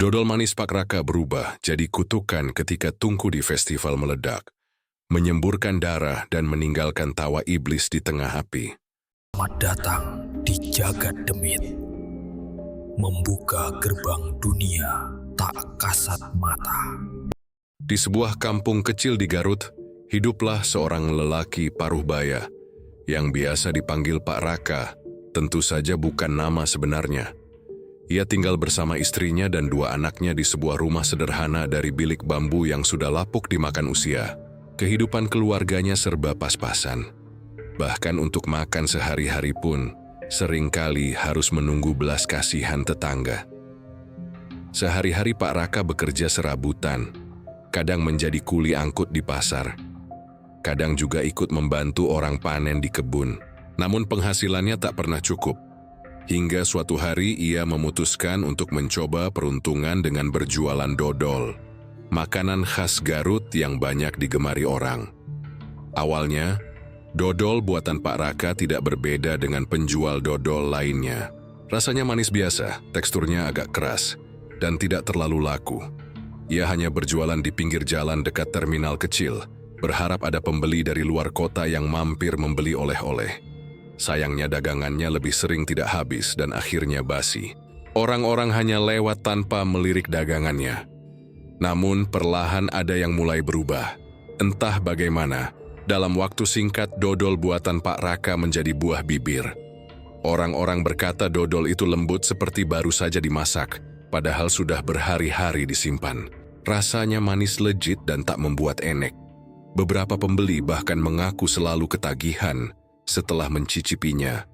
Dodol manis Pak Raka berubah jadi kutukan ketika tungku di festival meledak, menyemburkan darah dan meninggalkan tawa iblis di tengah api. Selamat datang di Jagat Demit, membuka gerbang dunia tak kasat mata. Di sebuah kampung kecil di Garut, hiduplah seorang lelaki paruh baya yang biasa dipanggil Pak Raka, tentu saja bukan nama sebenarnya. Ia tinggal bersama istrinya dan dua anaknya di sebuah rumah sederhana dari bilik bambu yang sudah lapuk dimakan usia. Kehidupan keluarganya serba pas-pasan. Bahkan untuk makan sehari-hari pun, seringkali harus menunggu belas kasihan tetangga. Sehari-hari Pak Raka bekerja serabutan, kadang menjadi kuli angkut di pasar. Kadang juga ikut membantu orang panen di kebun, namun penghasilannya tak pernah cukup. Hingga suatu hari ia memutuskan untuk mencoba peruntungan dengan berjualan dodol, makanan khas Garut yang banyak digemari orang. Awalnya, dodol buatan Pak Raka tidak berbeda dengan penjual dodol lainnya. Rasanya manis biasa, teksturnya agak keras, dan tidak terlalu laku. Ia hanya berjualan di pinggir jalan dekat terminal kecil, berharap ada pembeli dari luar kota yang mampir membeli oleh-oleh. Sayangnya dagangannya lebih sering tidak habis dan akhirnya basi. Orang-orang hanya lewat tanpa melirik dagangannya. Namun perlahan ada yang mulai berubah. Entah bagaimana, dalam waktu singkat dodol buatan Pak Raka menjadi buah bibir. Orang-orang berkata dodol itu lembut seperti baru saja dimasak, padahal sudah berhari-hari disimpan. Rasanya manis legit dan tak membuat enek. Beberapa pembeli bahkan mengaku selalu ketagihan setelah mencicipinya.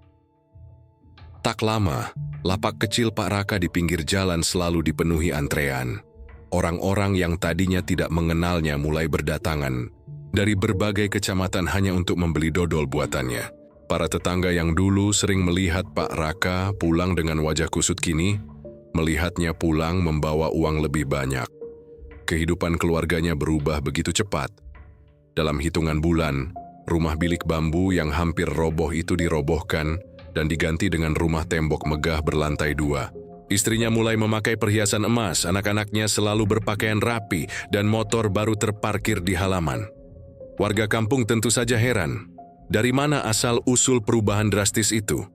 Tak lama, lapak kecil Pak Raka di pinggir jalan selalu dipenuhi antrean. Orang-orang yang tadinya tidak mengenalnya mulai berdatangan dari berbagai kecamatan hanya untuk membeli dodol buatannya. Para tetangga yang dulu sering melihat Pak Raka pulang dengan wajah kusut kini, melihatnya pulang membawa uang lebih banyak. Kehidupan keluarganya berubah begitu cepat. Dalam hitungan bulan, rumah bilik bambu yang hampir roboh itu dirobohkan dan diganti dengan rumah tembok megah berlantai 2. Istrinya mulai memakai perhiasan emas, anak-anaknya selalu berpakaian rapi, dan motor baru terparkir di halaman. Warga kampung tentu saja heran, dari mana asal-usul perubahan drastis itu?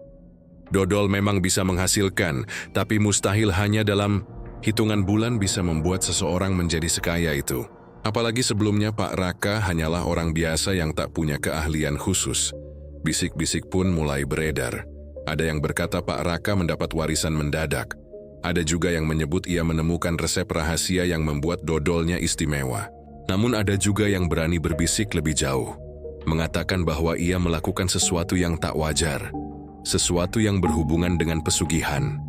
Dodol memang bisa menghasilkan, tapi mustahil hanya dalam hitungan bulan bisa membuat seseorang menjadi sekaya itu. Apalagi sebelumnya Pak Raka hanyalah orang biasa yang tak punya keahlian khusus. Bisik-bisik pun mulai beredar. Ada yang berkata Pak Raka mendapat warisan mendadak. Ada juga yang menyebut ia menemukan resep rahasia yang membuat dodolnya istimewa. Namun ada juga yang berani berbisik lebih jauh, mengatakan bahwa ia melakukan sesuatu yang tak wajar, sesuatu yang berhubungan dengan pesugihan.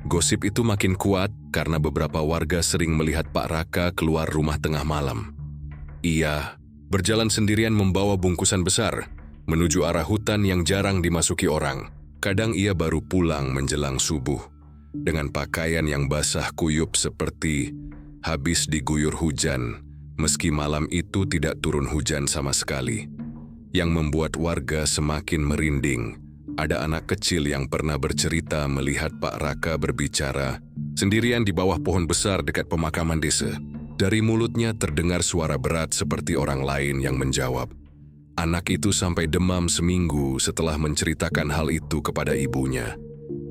Gosip itu makin kuat karena beberapa warga sering melihat Pak Raka keluar rumah tengah malam. Ia berjalan sendirian membawa bungkusan besar, menuju arah hutan yang jarang dimasuki orang. Kadang ia baru pulang menjelang subuh, dengan pakaian yang basah kuyup seperti habis diguyur hujan, meski malam itu tidak turun hujan sama sekali. Yang membuat warga semakin merinding. Ada anak kecil yang pernah bercerita melihat Pak Raka berbicara sendirian di bawah pohon besar dekat pemakaman desa. Dari mulutnya terdengar suara berat seperti orang lain yang menjawab. Anak itu sampai demam seminggu setelah menceritakan hal itu kepada ibunya.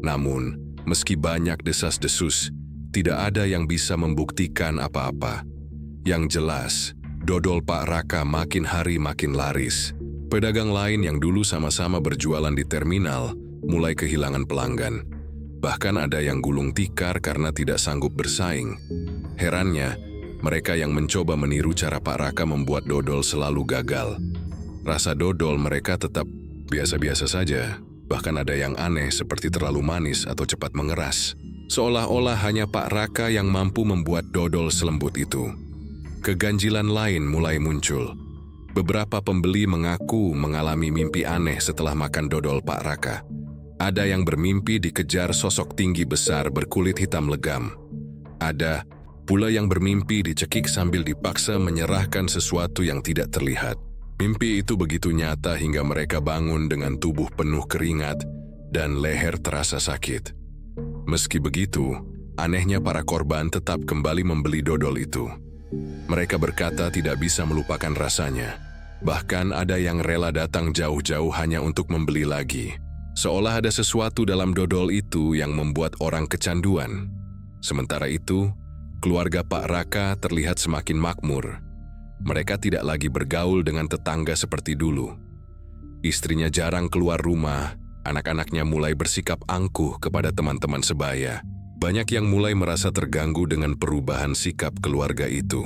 Namun, meski banyak desas-desus, tidak ada yang bisa membuktikan apa-apa. Yang jelas, dodol Pak Raka makin hari makin laris. Pedagang lain yang dulu sama-sama berjualan di terminal mulai kehilangan pelanggan. Bahkan ada yang gulung tikar karena tidak sanggup bersaing. Herannya, mereka yang mencoba meniru cara Pak Raka membuat dodol selalu gagal. Rasa dodol mereka tetap biasa-biasa saja. Bahkan ada yang aneh seperti terlalu manis atau cepat mengeras. Seolah-olah hanya Pak Raka yang mampu membuat dodol selembut itu. Keganjilan lain mulai muncul. Beberapa pembeli mengaku mengalami mimpi aneh setelah makan dodol Pak Raka. Ada yang bermimpi dikejar sosok tinggi besar berkulit hitam legam. Ada pula yang bermimpi dicekik sambil dipaksa menyerahkan sesuatu yang tidak terlihat. Mimpi itu begitu nyata hingga mereka bangun dengan tubuh penuh keringat dan leher terasa sakit. Meski begitu, Anehnya para korban tetap kembali membeli dodol itu. Mereka berkata tidak bisa melupakan rasanya. Bahkan ada yang rela datang jauh-jauh hanya untuk membeli lagi. Seolah ada sesuatu dalam dodol itu yang membuat orang kecanduan. Sementara itu, keluarga Pak Raka terlihat semakin makmur. Mereka tidak lagi bergaul dengan tetangga seperti dulu. Istrinya jarang keluar rumah, anak-anaknya mulai bersikap angkuh kepada teman-teman sebaya. Banyak yang mulai merasa terganggu dengan perubahan sikap keluarga itu.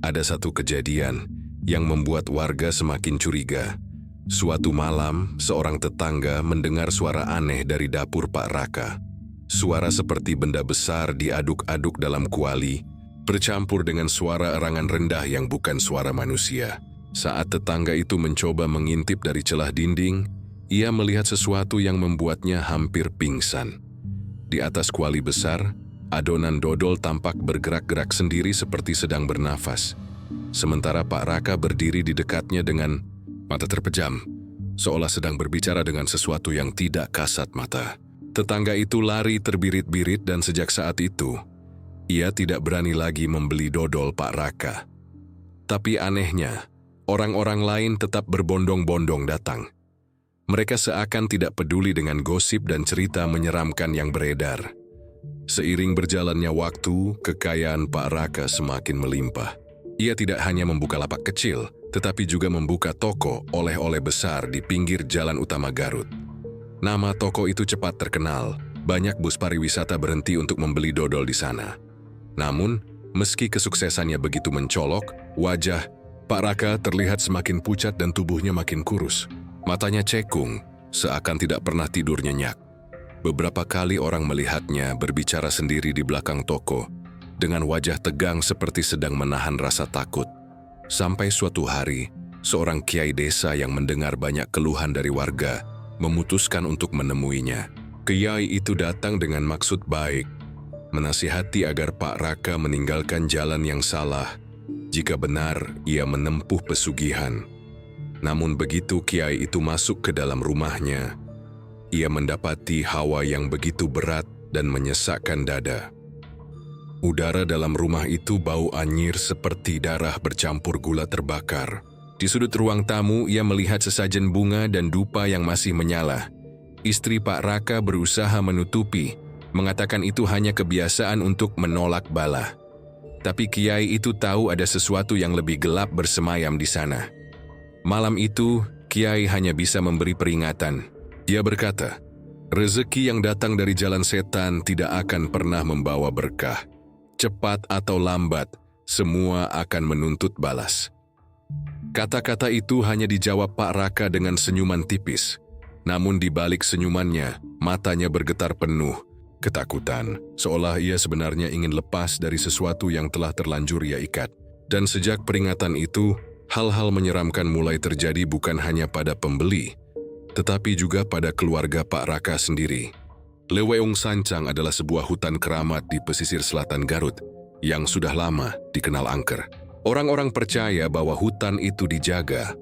Ada satu kejadian yang membuat warga semakin curiga. Suatu malam, seorang tetangga mendengar suara aneh dari dapur Pak Raka. Suara seperti benda besar diaduk-aduk dalam kuali, bercampur dengan suara erangan rendah yang bukan suara manusia. Saat tetangga itu mencoba mengintip dari celah dinding, ia melihat sesuatu yang membuatnya hampir pingsan. Di atas kuali besar, adonan dodol tampak bergerak-gerak sendiri seperti sedang bernafas. Sementara Pak Raka berdiri di dekatnya dengan mata terpejam, seolah sedang berbicara dengan sesuatu yang tidak kasat mata. Tetangga itu lari terbirit-birit dan sejak saat itu, ia tidak berani lagi membeli dodol Pak Raka. Tapi anehnya, orang-orang lain tetap berbondong-bondong datang. Mereka seakan tidak peduli dengan gosip dan cerita menyeramkan yang beredar. Seiring berjalannya waktu, kekayaan Pak Raka semakin melimpah. Ia tidak hanya membuka lapak kecil, tetapi juga membuka toko oleh-oleh besar di pinggir jalan utama Garut. Nama toko itu cepat terkenal, banyak bus pariwisata berhenti untuk membeli dodol di sana. Namun, meski kesuksesannya begitu mencolok, wajah Pak Raka terlihat semakin pucat dan tubuhnya makin kurus. Matanya cekung, seakan tidak pernah tidur nyenyak. Beberapa kali orang melihatnya berbicara sendiri di belakang toko, dengan wajah tegang seperti sedang menahan rasa takut. Sampai suatu hari, seorang kiai desa yang mendengar banyak keluhan dari warga, memutuskan untuk menemuinya. Kiai itu datang dengan maksud baik, menasihati agar Pak Raka meninggalkan jalan yang salah, jika benar ia menempuh pesugihan. Namun begitu kiai itu masuk ke dalam rumahnya, ia mendapati hawa yang begitu berat dan menyesakkan dada. Udara dalam rumah itu bau anyir seperti darah bercampur gula terbakar. Di sudut ruang tamu, ia melihat sesajen bunga dan dupa yang masih menyala. Istri Pak Raka berusaha menutupi, mengatakan itu hanya kebiasaan untuk menolak bala. Tapi kiai itu tahu ada sesuatu yang lebih gelap bersemayam di sana. Malam itu, kiai hanya bisa memberi peringatan. Dia berkata, rezeki yang datang dari jalan setan tidak akan pernah membawa berkah. Cepat atau lambat, semua akan menuntut balas. Kata-kata itu hanya dijawab Pak Raka dengan senyuman tipis. Namun di balik senyumannya, matanya bergetar penuh ketakutan, seolah ia sebenarnya ingin lepas dari sesuatu yang telah terlanjur ia ikat. Dan sejak peringatan itu, hal-hal menyeramkan mulai terjadi bukan hanya pada pembeli, tetapi juga pada keluarga Pak Raka sendiri. Leweung Sancang adalah sebuah hutan keramat di pesisir selatan Garut yang sudah lama dikenal angker. Orang-orang percaya bahwa hutan itu dijaga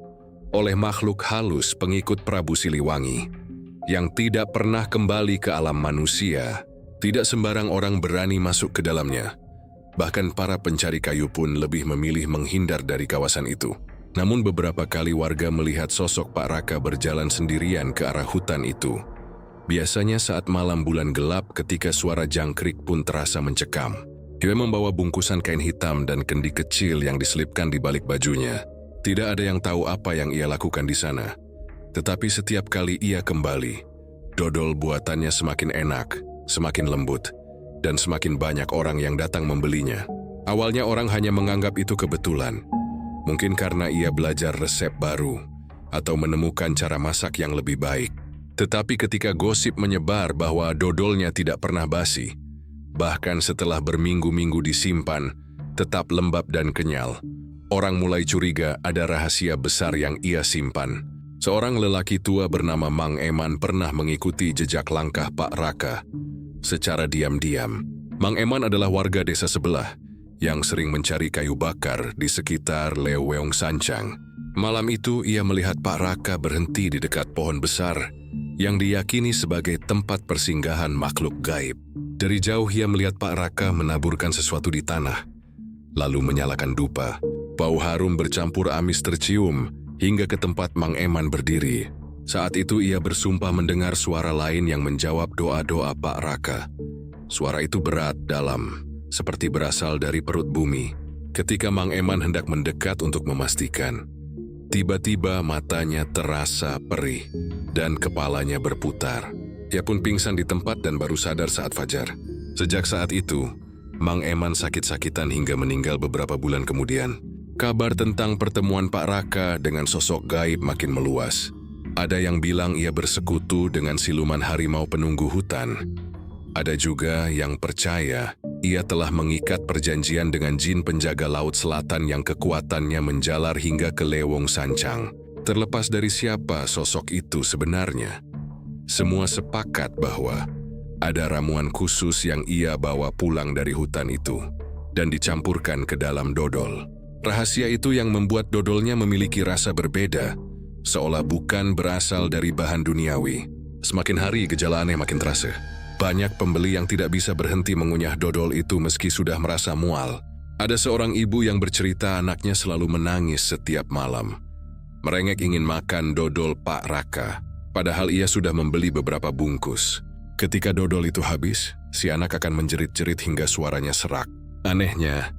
oleh makhluk halus pengikut Prabu Siliwangi yang tidak pernah kembali ke alam manusia. Tidak sembarang orang berani masuk ke dalamnya. Bahkan para pencari kayu pun lebih memilih menghindar dari kawasan itu. Namun beberapa kali warga melihat sosok Pak Raka berjalan sendirian ke arah hutan itu. Biasanya saat malam bulan gelap ketika suara jangkrik pun terasa mencekam. Dia membawa bungkusan kain hitam dan kendi kecil yang diselipkan di balik bajunya. Tidak ada yang tahu apa yang ia lakukan di sana. Tetapi setiap kali ia kembali, dodol buatannya semakin enak, semakin lembut, dan semakin banyak orang yang datang membelinya. Awalnya orang hanya menganggap itu kebetulan. Mungkin karena ia belajar resep baru, atau menemukan cara masak yang lebih baik. Tetapi ketika gosip menyebar bahwa dodolnya tidak pernah basi, bahkan setelah berminggu-minggu disimpan, tetap lembab dan kenyal, orang mulai curiga ada rahasia besar yang ia simpan. Seorang lelaki tua bernama Mang Eman pernah mengikuti jejak langkah Pak Raka secara diam-diam. Mang Eman adalah warga desa sebelah yang sering mencari kayu bakar di sekitar Leweung Sancang. Malam itu ia melihat Pak Raka berhenti di dekat pohon besar yang diyakini sebagai tempat persinggahan makhluk gaib. Dari jauh ia melihat Pak Raka menaburkan sesuatu di tanah, lalu menyalakan dupa. Bau harum bercampur amis tercium hingga ke tempat Mang Eman berdiri. Saat itu ia bersumpah mendengar suara lain yang menjawab doa-doa Pak Raka. Suara itu berat, dalam, seperti berasal dari perut bumi. Ketika Mang Eman hendak mendekat untuk memastikan, tiba-tiba matanya terasa perih dan kepalanya berputar. Ia pun pingsan di tempat dan baru sadar saat fajar. Sejak saat itu, Mang Eman sakit-sakitan hingga meninggal beberapa bulan kemudian. Kabar tentang pertemuan Pak Raka dengan sosok gaib makin meluas. Ada yang bilang ia bersekutu dengan siluman harimau penunggu hutan. Ada juga yang percaya ia telah mengikat perjanjian dengan jin penjaga laut selatan yang kekuatannya menjalar hingga ke Lewong Sancang. Terlepas dari siapa sosok itu sebenarnya, semua sepakat bahwa ada ramuan khusus yang ia bawa pulang dari hutan itu dan dicampurkan ke dalam dodol. Rahasia itu yang membuat dodolnya memiliki rasa berbeda, seolah bukan berasal dari bahan duniawi. Semakin hari gejala aneh makin terasa. Banyak pembeli yang tidak bisa berhenti mengunyah dodol itu meski sudah merasa mual. Ada seorang ibu yang bercerita anaknya selalu menangis setiap malam. Merengek ingin makan dodol Pak Raka, padahal ia sudah membeli beberapa bungkus. Ketika dodol itu habis, si anak akan menjerit-jerit hingga suaranya serak. Anehnya,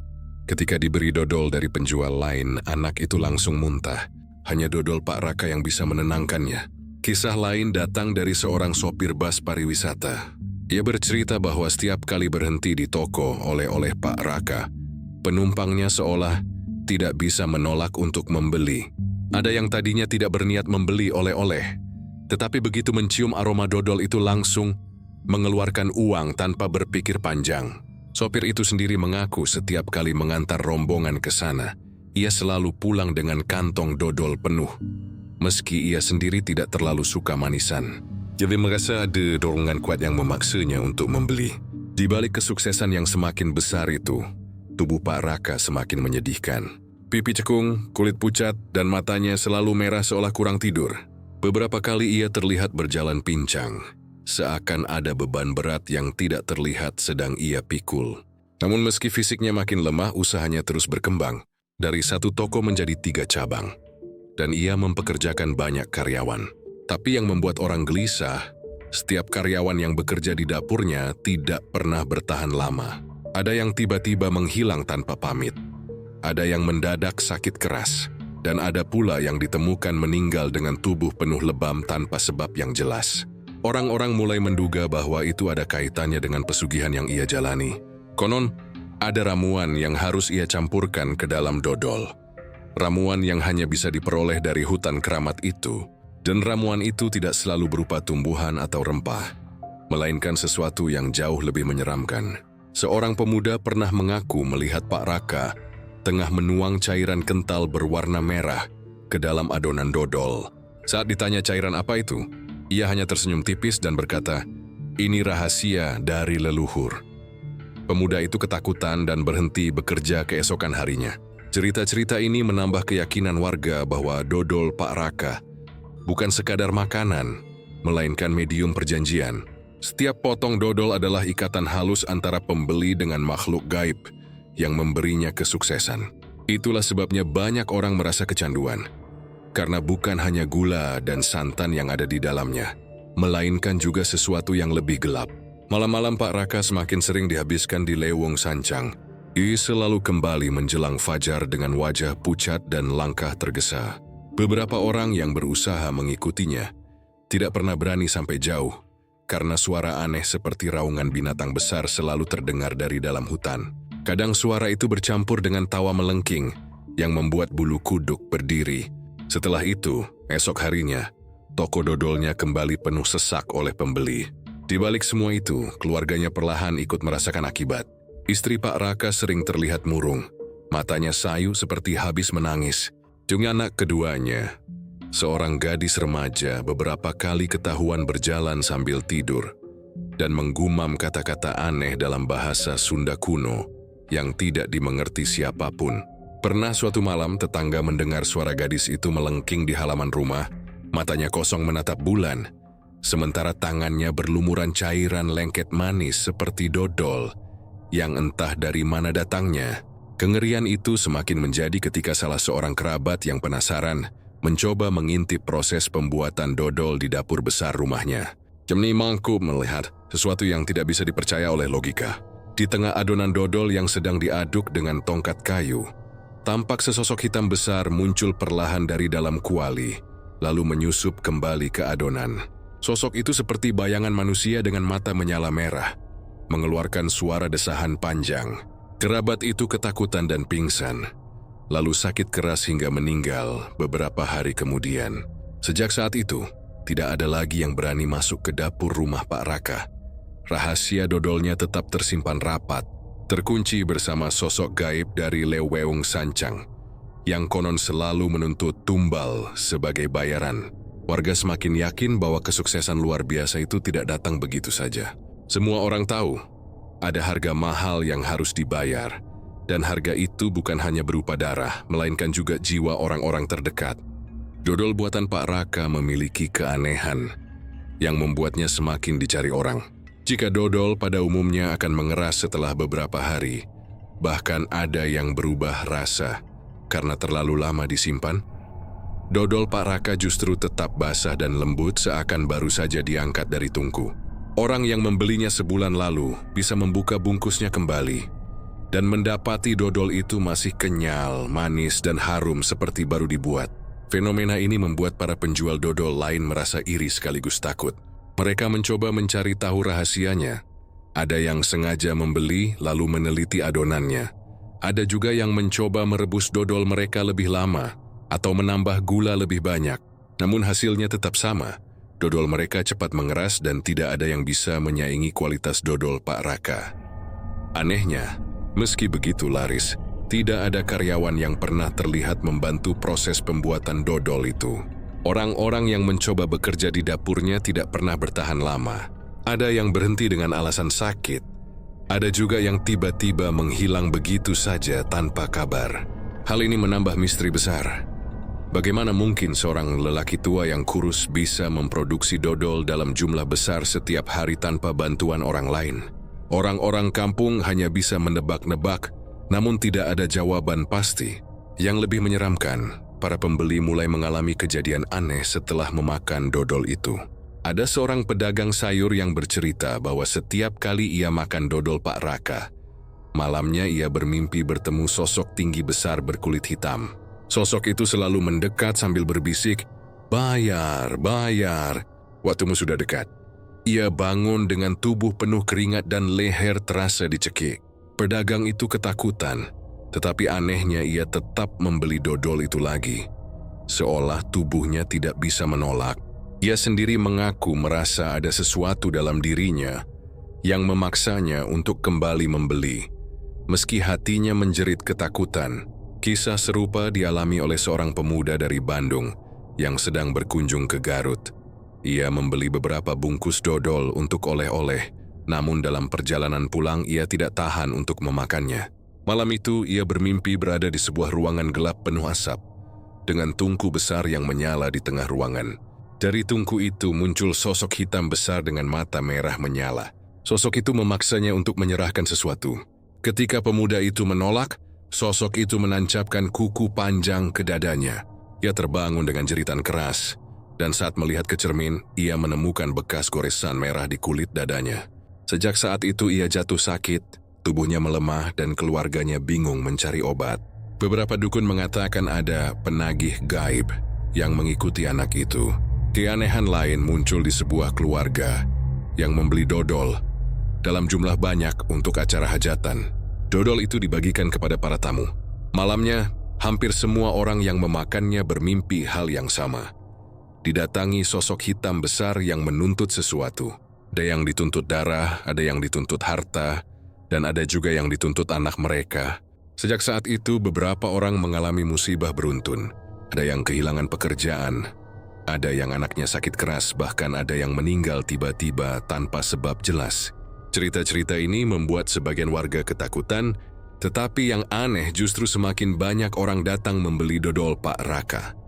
ketika diberi dodol dari penjual lain, anak itu langsung muntah. Hanya dodol Pak Raka yang bisa menenangkannya. Kisah lain datang dari seorang sopir bus pariwisata. Ia bercerita bahwa setiap kali berhenti di toko oleh-oleh Pak Raka, penumpangnya seolah tidak bisa menolak untuk membeli. Ada yang tadinya tidak berniat membeli oleh-oleh, tetapi begitu mencium aroma dodol itu langsung mengeluarkan uang tanpa berpikir panjang. Sopir itu sendiri mengaku setiap kali mengantar rombongan ke sana, ia selalu pulang dengan kantong dodol penuh, meski ia sendiri tidak terlalu suka manisan. Jadi merasa ada dorongan kuat yang memaksanya untuk membeli. Di balik kesuksesan yang semakin besar itu, tubuh Pak Raka semakin menyedihkan. Pipi cekung, kulit pucat, dan matanya selalu merah seolah kurang tidur. Beberapa kali ia terlihat berjalan pincang, seakan ada beban berat yang tidak terlihat sedang ia pikul. Namun meski fisiknya makin lemah, usahanya terus berkembang. Dari 1 toko menjadi 3 cabang. Dan ia mempekerjakan banyak karyawan. Tapi yang membuat orang gelisah, setiap karyawan yang bekerja di dapurnya tidak pernah bertahan lama. Ada yang tiba-tiba menghilang tanpa pamit. Ada yang mendadak sakit keras. Dan ada pula yang ditemukan meninggal dengan tubuh penuh lebam tanpa sebab yang jelas. Orang-orang mulai menduga bahwa itu ada kaitannya dengan pesugihan yang ia jalani. Konon, ada ramuan yang harus ia campurkan ke dalam dodol. Ramuan yang hanya bisa diperoleh dari hutan keramat itu. Dan ramuan itu tidak selalu berupa tumbuhan atau rempah, melainkan sesuatu yang jauh lebih menyeramkan. Seorang pemuda pernah mengaku melihat Pak Raka tengah menuang cairan kental berwarna merah ke dalam adonan dodol. Saat ditanya cairan apa itu, ia hanya tersenyum tipis dan berkata, "Ini rahasia dari leluhur." Pemuda itu ketakutan dan berhenti bekerja keesokan harinya. Cerita-cerita ini menambah keyakinan warga bahwa dodol Pak Raka bukan sekadar makanan, melainkan medium perjanjian. Setiap potong dodol adalah ikatan halus antara pembeli dengan makhluk gaib yang memberinya kesuksesan. Itulah sebabnya banyak orang merasa kecanduan. Karena bukan hanya gula dan santan yang ada di dalamnya, melainkan juga sesuatu yang lebih gelap. Malam-malam Pak Raka semakin sering dihabiskan di Lewong Sancang. Ia selalu kembali menjelang fajar dengan wajah pucat dan langkah tergesa. Beberapa orang yang berusaha mengikutinya tidak pernah berani sampai jauh, karena suara aneh seperti raungan binatang besar selalu terdengar dari dalam hutan. Kadang suara itu bercampur dengan tawa melengking yang membuat bulu kuduk berdiri. Setelah itu, esok harinya, toko dodolnya kembali penuh sesak oleh pembeli. Di balik semua itu, keluarganya perlahan ikut merasakan akibat. Istri Pak Raka sering terlihat murung, matanya sayu seperti habis menangis. Juga anak keduanya, seorang gadis remaja, beberapa kali ketahuan berjalan sambil tidur dan menggumam kata-kata aneh dalam bahasa Sunda kuno yang tidak dimengerti siapapun. Pernah suatu malam tetangga mendengar suara gadis itu melengking di halaman rumah, matanya kosong menatap bulan, sementara tangannya berlumuran cairan lengket manis seperti dodol yang entah dari mana datangnya. Kengerian itu semakin menjadi ketika salah seorang kerabat yang penasaran mencoba mengintip proses pembuatan dodol di dapur besar rumahnya. Jemni Mangku melihat sesuatu yang tidak bisa dipercaya oleh logika. Di tengah adonan dodol yang sedang diaduk dengan tongkat kayu, tampak sesosok hitam besar muncul perlahan dari dalam kuali, lalu menyusup kembali ke adonan. Sosok itu seperti bayangan manusia dengan mata menyala merah, mengeluarkan suara desahan panjang. Kerabat itu ketakutan dan pingsan, lalu sakit keras hingga meninggal beberapa hari kemudian. Sejak saat itu, tidak ada lagi yang berani masuk ke dapur rumah Pak Raka. Rahasia dodolnya tetap tersimpan rapat, terkunci bersama sosok gaib dari Leweung Sancang, yang konon selalu menuntut tumbal sebagai bayaran. Warga semakin yakin bahwa kesuksesan luar biasa itu tidak datang begitu saja. Semua orang tahu, ada harga mahal yang harus dibayar, dan harga itu bukan hanya berupa darah, melainkan juga jiwa orang-orang terdekat. Dodol buatan Pak Raka memiliki keanehan yang membuatnya semakin dicari orang. Jika dodol pada umumnya akan mengeras setelah beberapa hari, bahkan ada yang berubah rasa karena terlalu lama disimpan, dodol Pak Raka justru tetap basah dan lembut seakan baru saja diangkat dari tungku. Orang yang membelinya sebulan lalu bisa membuka bungkusnya kembali dan mendapati dodol itu masih kenyal, manis, dan harum seperti baru dibuat. Fenomena ini membuat para penjual dodol lain merasa iri sekaligus takut. Mereka mencoba mencari tahu rahasianya. Ada yang sengaja membeli lalu meneliti adonannya. Ada juga yang mencoba merebus dodol mereka lebih lama atau menambah gula lebih banyak. Namun hasilnya tetap sama. Dodol mereka cepat mengeras dan tidak ada yang bisa menyaingi kualitas dodol Pak Raka. Anehnya, meski begitu laris, tidak ada karyawan yang pernah terlihat membantu proses pembuatan dodol itu. Orang-orang yang mencoba bekerja di dapurnya tidak pernah bertahan lama. Ada yang berhenti dengan alasan sakit. Ada juga yang tiba-tiba menghilang begitu saja tanpa kabar. Hal ini menambah misteri besar. Bagaimana mungkin seorang lelaki tua yang kurus bisa memproduksi dodol dalam jumlah besar setiap hari tanpa bantuan orang lain? Orang-orang kampung hanya bisa menebak-nebak, namun tidak ada jawaban pasti. Yang lebih menyeramkan, para pembeli mulai mengalami kejadian aneh setelah memakan dodol itu. Ada seorang pedagang sayur yang bercerita bahwa setiap kali ia makan dodol Pak Raka, malamnya ia bermimpi bertemu sosok tinggi besar berkulit hitam. Sosok itu selalu mendekat sambil berbisik, "Bayar, bayar, waktumu sudah dekat." Ia bangun dengan tubuh penuh keringat dan leher terasa dicekik. Pedagang itu ketakutan, tetapi anehnya ia tetap membeli dodol itu lagi. Seolah tubuhnya tidak bisa menolak, ia sendiri mengaku merasa ada sesuatu dalam dirinya yang memaksanya untuk kembali membeli. Meski hatinya menjerit ketakutan, kisah serupa dialami oleh seorang pemuda dari Bandung yang sedang berkunjung ke Garut. Ia membeli beberapa bungkus dodol untuk oleh-oleh, namun dalam perjalanan pulang ia tidak tahan untuk memakannya. Malam itu ia bermimpi berada di sebuah ruangan gelap penuh asap, dengan tungku besar yang menyala di tengah ruangan. Dari tungku itu muncul sosok hitam besar dengan mata merah menyala. Sosok itu memaksanya untuk menyerahkan sesuatu. Ketika pemuda itu menolak, sosok itu menancapkan kuku panjang ke dadanya. Ia terbangun dengan jeritan keras, dan saat melihat ke cermin, ia menemukan bekas goresan merah di kulit dadanya. Sejak saat itu ia jatuh sakit, tubuhnya melemah dan keluarganya bingung mencari obat. Beberapa dukun mengatakan ada penagih gaib yang mengikuti anak itu. Keanehan lain muncul di sebuah keluarga yang membeli dodol dalam jumlah banyak untuk acara hajatan. Dodol itu dibagikan kepada para tamu. Malamnya, hampir semua orang yang memakannya bermimpi hal yang sama. Didatangi sosok hitam besar yang menuntut sesuatu. Ada yang dituntut darah, ada yang dituntut harta, dan ada juga yang dituntut anak mereka. Sejak saat itu, beberapa orang mengalami musibah beruntun. Ada yang kehilangan pekerjaan, ada yang anaknya sakit keras, bahkan ada yang meninggal tiba-tiba tanpa sebab jelas. Cerita-cerita ini membuat sebagian warga ketakutan, tetapi yang aneh justru semakin banyak orang datang membeli dodol Pak Raka.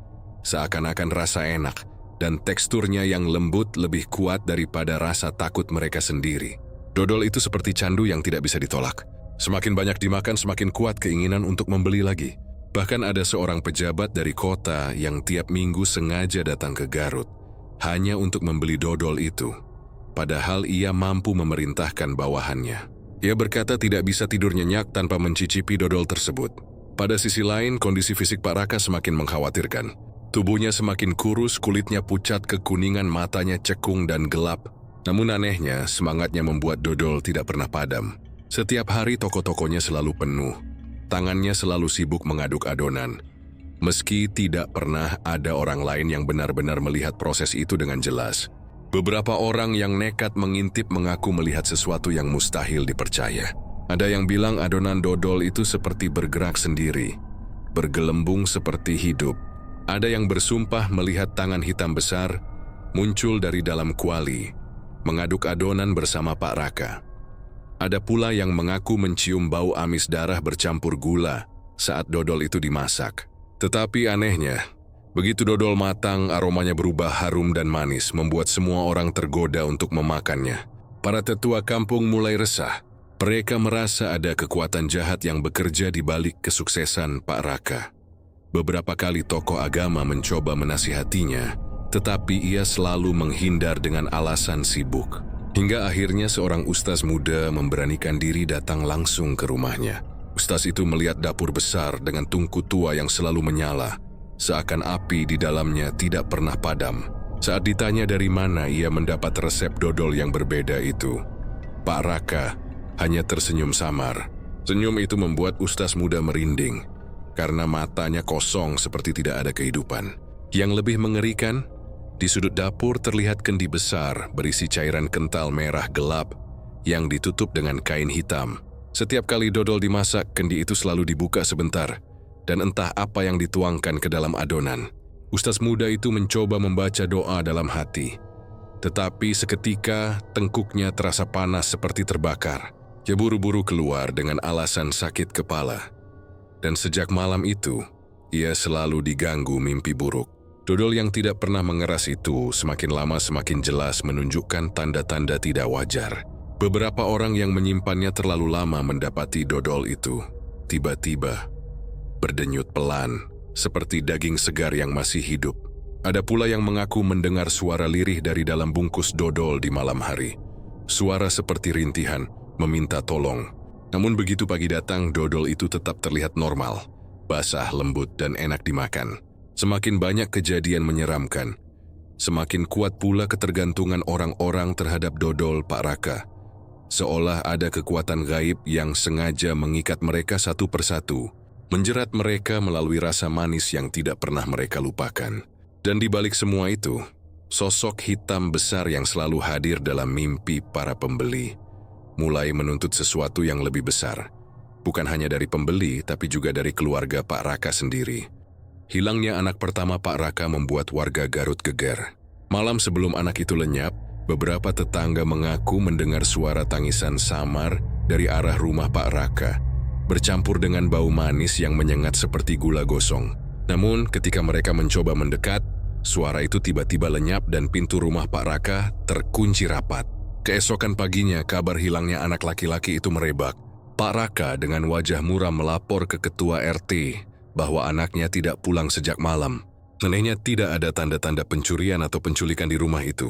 Seakan-akan rasa enak dan teksturnya yang lembut lebih kuat daripada rasa takut mereka sendiri. Dodol itu seperti candu yang tidak bisa ditolak. Semakin banyak dimakan, semakin kuat keinginan untuk membeli lagi. Bahkan ada seorang pejabat dari kota yang tiap minggu sengaja datang ke Garut hanya untuk membeli dodol itu. Padahal ia mampu memerintahkan bawahannya. Ia berkata tidak bisa tidur nyenyak tanpa mencicipi dodol tersebut. Pada sisi lain, kondisi fisik Pak Raka semakin mengkhawatirkan. Tubuhnya semakin kurus, kulitnya pucat kekuningan, matanya cekung dan gelap. Namun anehnya, semangatnya membuat dodol tidak pernah padam. Setiap hari toko-tokonya selalu penuh. Tangannya selalu sibuk mengaduk adonan. Meski tidak pernah ada orang lain yang benar-benar melihat proses itu dengan jelas. Beberapa orang yang nekat mengintip mengaku melihat sesuatu yang mustahil dipercaya. Ada yang bilang adonan dodol itu seperti bergerak sendiri, bergelembung seperti hidup. Ada yang bersumpah melihat tangan hitam besar muncul dari dalam kuali, mengaduk adonan bersama Pak Raka. Ada pula yang mengaku mencium bau amis darah bercampur gula saat dodol itu dimasak. Tetapi anehnya, begitu dodol matang, aromanya berubah harum dan manis, membuat semua orang tergoda untuk memakannya. Para tetua kampung mulai resah. Mereka merasa ada kekuatan jahat yang bekerja di balik kesuksesan Pak Raka. Beberapa kali tokoh agama mencoba menasihatinya, tetapi ia selalu menghindar dengan alasan sibuk. Hingga akhirnya seorang ustaz muda memberanikan diri datang langsung ke rumahnya. Ustaz itu melihat dapur besar dengan tungku tua yang selalu menyala, seakan api di dalamnya tidak pernah padam. Saat ditanya dari mana ia mendapat resep dodol yang berbeda itu, Pak Raka hanya tersenyum samar. Senyum itu membuat ustaz muda merinding, karena matanya kosong seperti tidak ada kehidupan. Yang lebih mengerikan, di sudut dapur terlihat kendi besar berisi cairan kental merah gelap yang ditutup dengan kain hitam. Setiap kali dodol dimasak, kendi itu selalu dibuka sebentar, dan entah apa yang dituangkan ke dalam adonan. Ustaz muda itu mencoba membaca doa dalam hati. Tetapi seketika tengkuknya terasa panas seperti terbakar. Dia buru-buru keluar dengan alasan sakit kepala. Dan sejak malam itu, ia selalu diganggu mimpi buruk. Dodol yang tidak pernah mengeras itu semakin lama semakin jelas menunjukkan tanda-tanda tidak wajar. Beberapa orang yang menyimpannya terlalu lama mendapati dodol itu tiba-tiba berdenyut pelan, seperti daging segar yang masih hidup. Ada pula yang mengaku mendengar suara lirih dari dalam bungkus dodol di malam hari. Suara seperti rintihan, meminta tolong. Namun begitu pagi datang, dodol itu tetap terlihat normal, basah, lembut, dan enak dimakan. Semakin banyak kejadian menyeramkan, semakin kuat pula ketergantungan orang-orang terhadap dodol Pak Raka. Seolah ada kekuatan gaib yang sengaja mengikat mereka satu persatu, menjerat mereka melalui rasa manis yang tidak pernah mereka lupakan. Dan di balik semua itu, sosok hitam besar yang selalu hadir dalam mimpi para pembeli mulai menuntut sesuatu yang lebih besar. Bukan hanya dari pembeli, tapi juga dari keluarga Pak Raka sendiri. Hilangnya anak pertama Pak Raka membuat warga Garut geger. Malam sebelum anak itu lenyap, beberapa tetangga mengaku mendengar suara tangisan samar dari arah rumah Pak Raka, bercampur dengan bau manis yang menyengat seperti gula gosong. Namun, ketika mereka mencoba mendekat, suara itu tiba-tiba lenyap dan pintu rumah Pak Raka terkunci rapat. Keesokan paginya, kabar hilangnya anak laki-laki itu merebak. Pak Raka dengan wajah muram melapor ke ketua RT bahwa anaknya tidak pulang sejak malam. Neneknya tidak ada tanda-tanda pencurian atau penculikan di rumah itu.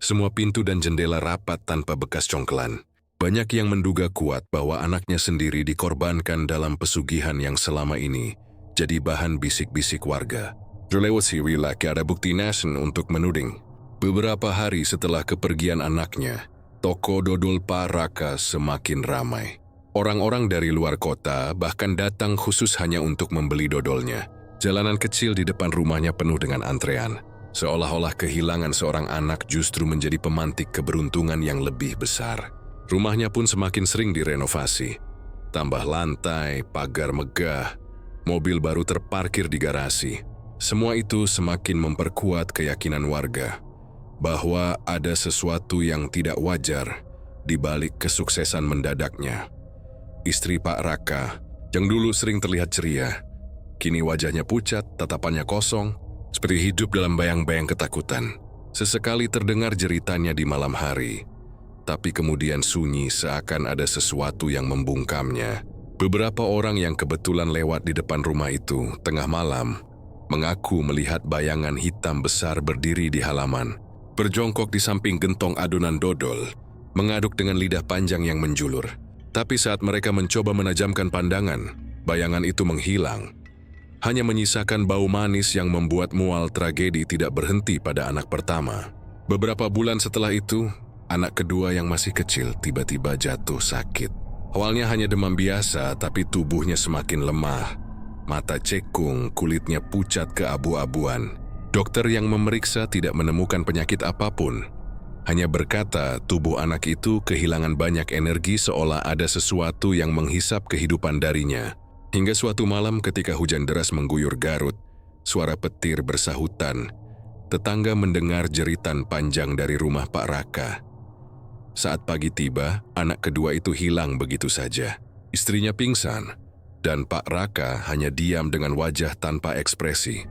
Semua pintu dan jendela rapat tanpa bekas congkelan. Banyak yang menduga kuat bahwa anaknya sendiri dikorbankan dalam pesugihan yang selama ini jadi bahan bisik-bisik warga. Relewasi laki ada bukti nasen untuk menuding. Beberapa hari setelah kepergian anaknya, toko dodol Pak Raka semakin ramai. Orang-orang dari luar kota bahkan datang khusus hanya untuk membeli dodolnya. Jalanan kecil di depan rumahnya penuh dengan antrean. Seolah-olah kehilangan seorang anak justru menjadi pemantik keberuntungan yang lebih besar. Rumahnya pun semakin sering direnovasi. Tambah lantai, pagar megah, mobil baru terparkir di garasi. Semua itu semakin memperkuat keyakinan warga bahwa ada sesuatu yang tidak wajar di balik kesuksesan mendadaknya. Istri Pak Raka, yang dulu sering terlihat ceria, kini wajahnya pucat, tatapannya kosong, seperti hidup dalam bayang-bayang ketakutan. Sesekali terdengar jeritannya di malam hari, tapi kemudian sunyi seakan ada sesuatu yang membungkamnya. Beberapa orang yang kebetulan lewat di depan rumah itu tengah malam mengaku melihat bayangan hitam besar berdiri di halaman, berjongkok di samping gentong adonan dodol, mengaduk dengan lidah panjang yang menjulur. Tapi saat mereka mencoba menajamkan pandangan, bayangan itu menghilang. Hanya menyisakan bau manis yang membuat mual tragedi tidak berhenti pada anak pertama. Beberapa bulan setelah itu, anak kedua yang masih kecil tiba-tiba jatuh sakit. Awalnya hanya demam biasa, tapi tubuhnya semakin lemah. Mata cekung, kulitnya pucat keabu-abuan. Dokter yang memeriksa tidak menemukan penyakit apapun. Hanya berkata tubuh anak itu kehilangan banyak energi seolah ada sesuatu yang menghisap kehidupan darinya. Hingga suatu malam ketika hujan deras mengguyur Garut, suara petir bersahutan. Tetangga mendengar jeritan panjang dari rumah Pak Raka. Saat pagi tiba, anak kedua itu hilang begitu saja. Istrinya pingsan, dan Pak Raka hanya diam dengan wajah tanpa ekspresi.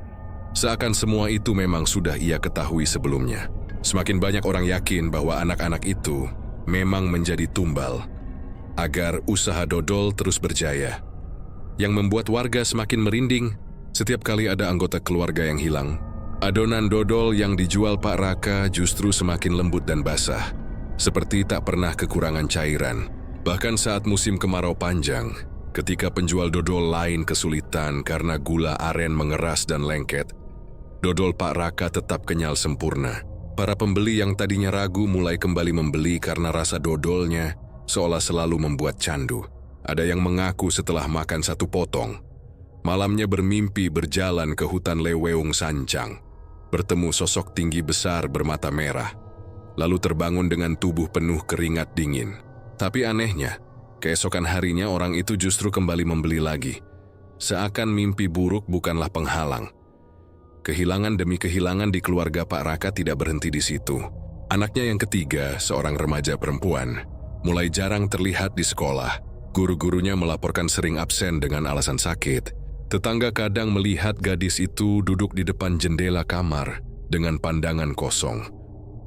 Seakan semua itu memang sudah ia ketahui sebelumnya. Semakin banyak orang yakin bahwa anak-anak itu memang menjadi tumbal agar usaha dodol terus berjaya. Yang membuat warga semakin merinding setiap kali ada anggota keluarga yang hilang. Adonan dodol yang dijual Pak Raka justru semakin lembut dan basah, seperti tak pernah kekurangan cairan. Bahkan saat musim kemarau panjang, ketika penjual dodol lain kesulitan karena gula aren mengeras dan lengket, dodol Pak Raka tetap kenyal sempurna. Para pembeli yang tadinya ragu mulai kembali membeli karena rasa dodolnya seolah selalu membuat candu. Ada yang mengaku setelah makan satu potong, malamnya bermimpi berjalan ke hutan Leweung Sancang, bertemu sosok tinggi besar bermata merah, lalu terbangun dengan tubuh penuh keringat dingin. Tapi anehnya, keesokan harinya orang itu justru kembali membeli lagi. Seakan mimpi buruk bukanlah penghalang. Kehilangan demi kehilangan di keluarga Pak Raka tidak berhenti di situ. Anaknya yang ketiga, seorang remaja perempuan, mulai jarang terlihat di sekolah. Guru-gurunya melaporkan sering absen dengan alasan sakit. Tetangga kadang melihat gadis itu duduk di depan jendela kamar dengan pandangan kosong.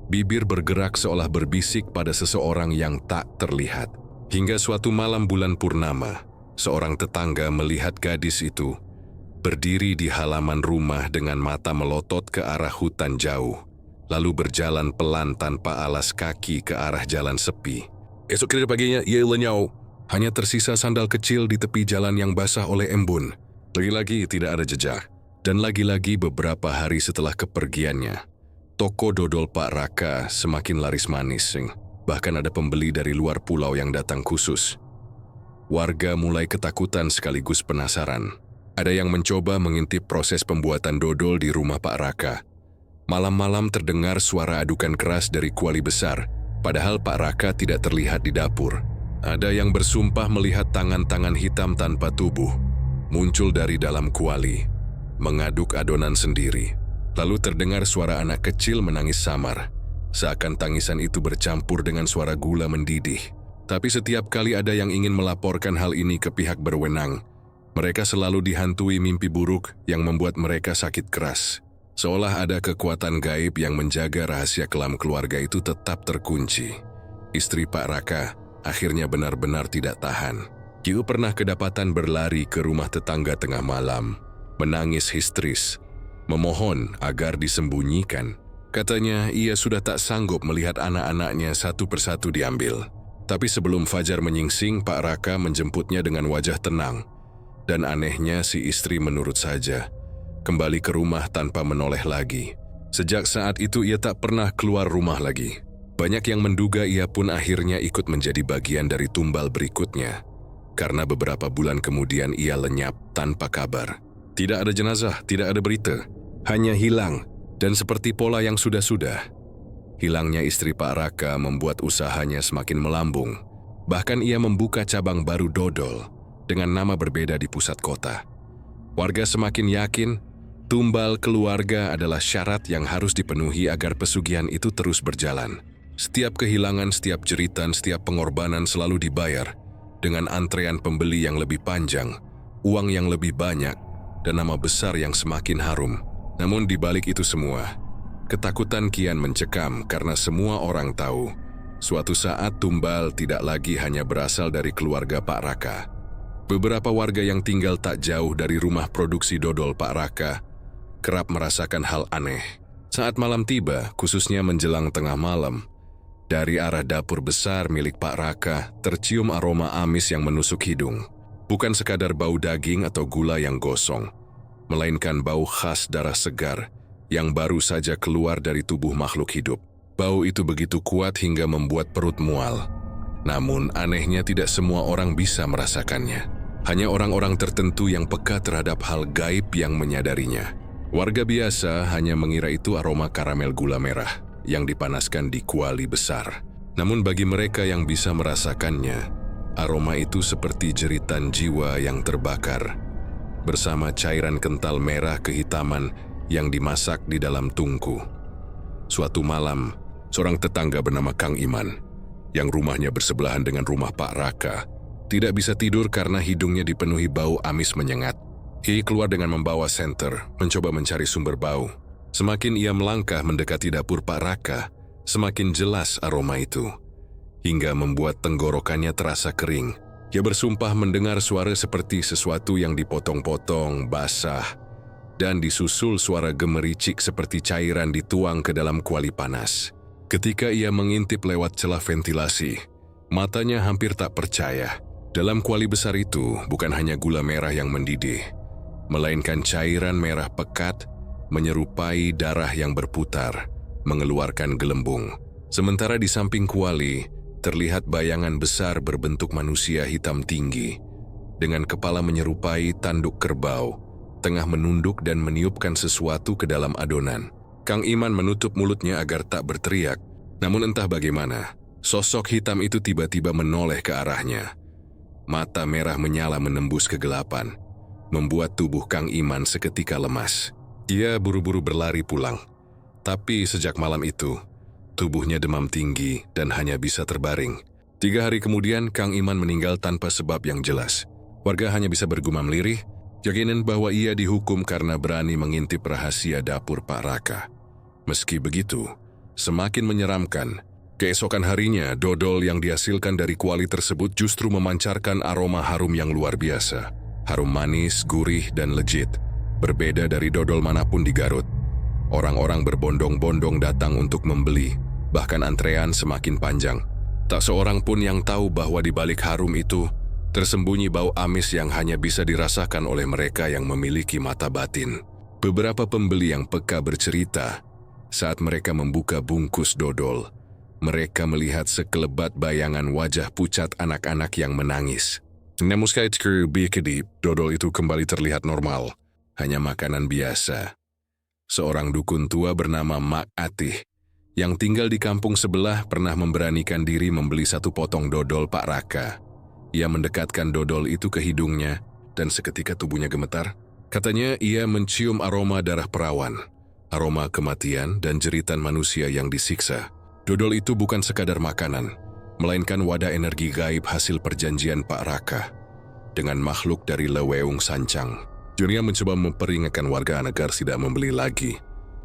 Bibir bergerak seolah berbisik pada seseorang yang tak terlihat. Hingga suatu malam bulan purnama, seorang tetangga melihat gadis itu berdiri di halaman rumah dengan mata melotot ke arah hutan jauh, lalu berjalan pelan tanpa alas kaki ke arah jalan sepi. Esok kira paginya ia lenyau. Hanya tersisa sandal kecil di tepi jalan yang basah oleh embun. Lagi-lagi tidak ada jejak. Dan lagi-lagi beberapa hari setelah kepergiannya, toko dodol Pak Raka semakin laris manis. Bahkan ada pembeli dari luar pulau yang datang khusus. Warga mulai ketakutan sekaligus penasaran. Ada yang mencoba mengintip proses pembuatan dodol di rumah Pak Raka. Malam-malam terdengar suara adukan keras dari kuali besar, padahal Pak Raka tidak terlihat di dapur. Ada yang bersumpah melihat tangan-tangan hitam tanpa tubuh muncul dari dalam kuali, mengaduk adonan sendiri. Lalu terdengar suara anak kecil menangis samar, seakan tangisan itu bercampur dengan suara gula mendidih. Tapi setiap kali ada yang ingin melaporkan hal ini ke pihak berwenang, mereka selalu dihantui mimpi buruk yang membuat mereka sakit keras. Seolah ada kekuatan gaib yang menjaga rahasia kelam keluarga itu tetap terkunci. Istri Pak Raka akhirnya benar-benar tidak tahan. Kiu pernah kedapatan berlari ke rumah tetangga tengah malam, menangis histeris, memohon agar disembunyikan. Katanya ia sudah tak sanggup melihat anak-anaknya satu persatu diambil. Tapi sebelum fajar menyingsing, Pak Raka menjemputnya dengan wajah tenang. Dan anehnya si istri menurut saja, kembali ke rumah tanpa menoleh lagi. Sejak saat itu ia tak pernah keluar rumah lagi. Banyak yang menduga ia pun akhirnya ikut menjadi bagian dari tumbal berikutnya. Karena beberapa bulan kemudian ia lenyap tanpa kabar. Tidak ada jenazah, tidak ada berita. Hanya hilang, dan seperti pola yang sudah-sudah. Hilangnya istri Pak Raka membuat usahanya semakin melambung. Bahkan ia membuka cabang baru dodol dengan nama berbeda di pusat kota. Warga semakin yakin tumbal keluarga adalah syarat yang harus dipenuhi agar pesugihan itu terus berjalan. Setiap kehilangan, setiap jeritan, setiap pengorbanan selalu dibayar dengan antrean pembeli yang lebih panjang, uang yang lebih banyak, dan nama besar yang semakin harum. Namun di balik itu semua, ketakutan kian mencekam karena semua orang tahu suatu saat tumbal tidak lagi hanya berasal dari keluarga Pak Raka. Beberapa warga yang tinggal tak jauh dari rumah produksi dodol Pak Raka kerap merasakan hal aneh. Saat malam tiba, khususnya menjelang tengah malam, dari arah dapur besar milik Pak Raka tercium aroma amis yang menusuk hidung. Bukan sekadar bau daging atau gula yang gosong, melainkan bau khas darah segar yang baru saja keluar dari tubuh makhluk hidup. Bau itu begitu kuat hingga membuat perut mual. Namun anehnya tidak semua orang bisa merasakannya. Hanya orang-orang tertentu yang peka terhadap hal gaib yang menyadarinya. Warga biasa hanya mengira itu aroma karamel gula merah yang dipanaskan di kuali besar. Namun bagi mereka yang bisa merasakannya, aroma itu seperti jeritan jiwa yang terbakar, bersama cairan kental merah kehitaman yang dimasak di dalam tungku. Suatu malam, seorang tetangga bernama Kang Iman, yang rumahnya bersebelahan dengan rumah Pak Raka, tidak bisa tidur karena hidungnya dipenuhi bau amis menyengat. Ia keluar dengan membawa senter, mencoba mencari sumber bau. Semakin ia melangkah mendekati dapur Pak Raka, semakin jelas aroma itu, hingga membuat tenggorokannya terasa kering. Ia bersumpah mendengar suara seperti sesuatu yang dipotong-potong, basah, dan disusul suara gemericik seperti cairan dituang ke dalam kuali panas. Ketika ia mengintip lewat celah ventilasi, matanya hampir tak percaya. Dalam kuali besar itu bukan hanya gula merah yang mendidih, melainkan cairan merah pekat menyerupai darah yang berputar, mengeluarkan gelembung. Sementara di samping kuali, terlihat bayangan besar berbentuk manusia hitam tinggi, dengan kepala menyerupai tanduk kerbau, tengah menunduk dan meniupkan sesuatu ke dalam adonan. Kang Iman menutup mulutnya agar tak berteriak, namun entah bagaimana, sosok hitam itu tiba-tiba menoleh ke arahnya. Mata merah menyala menembus kegelapan, membuat tubuh Kang Iman seketika lemas. Ia buru-buru berlari pulang, tapi sejak malam itu, tubuhnya demam tinggi dan hanya bisa terbaring. 3 hari kemudian, Kang Iman meninggal tanpa sebab yang jelas. Warga hanya bisa bergumam lirih, yakinin bahwa ia dihukum karena berani mengintip rahasia dapur Pak Raka. Meski begitu, semakin menyeramkan. Keesokan harinya, dodol yang dihasilkan dari kuali tersebut justru memancarkan aroma harum yang luar biasa. Harum manis, gurih, dan legit, berbeda dari dodol manapun di Garut. Orang-orang berbondong-bondong datang untuk membeli, bahkan antrean semakin panjang. Tak seorang pun yang tahu bahwa di balik harum itu, tersembunyi bau amis yang hanya bisa dirasakan oleh mereka yang memiliki mata batin. Beberapa pembeli yang peka bercerita, saat mereka membuka bungkus dodol, mereka melihat sekelebat bayangan wajah pucat anak-anak yang menangis. Namun seketika kedip, dodol itu kembali terlihat normal, hanya makanan biasa. Seorang dukun tua bernama Mak Atih, yang tinggal di kampung sebelah, pernah memberanikan diri membeli 1 potong dodol Pak Raka. Ia mendekatkan dodol itu ke hidungnya, dan seketika tubuhnya gemetar. Katanya ia mencium aroma darah perawan, aroma kematian dan jeritan manusia yang disiksa. Dodol itu bukan sekadar makanan, melainkan wadah energi gaib hasil perjanjian Pak Raka dengan makhluk dari Leweung Sancang. Junia mencoba memperingatkan warga agar tidak membeli lagi.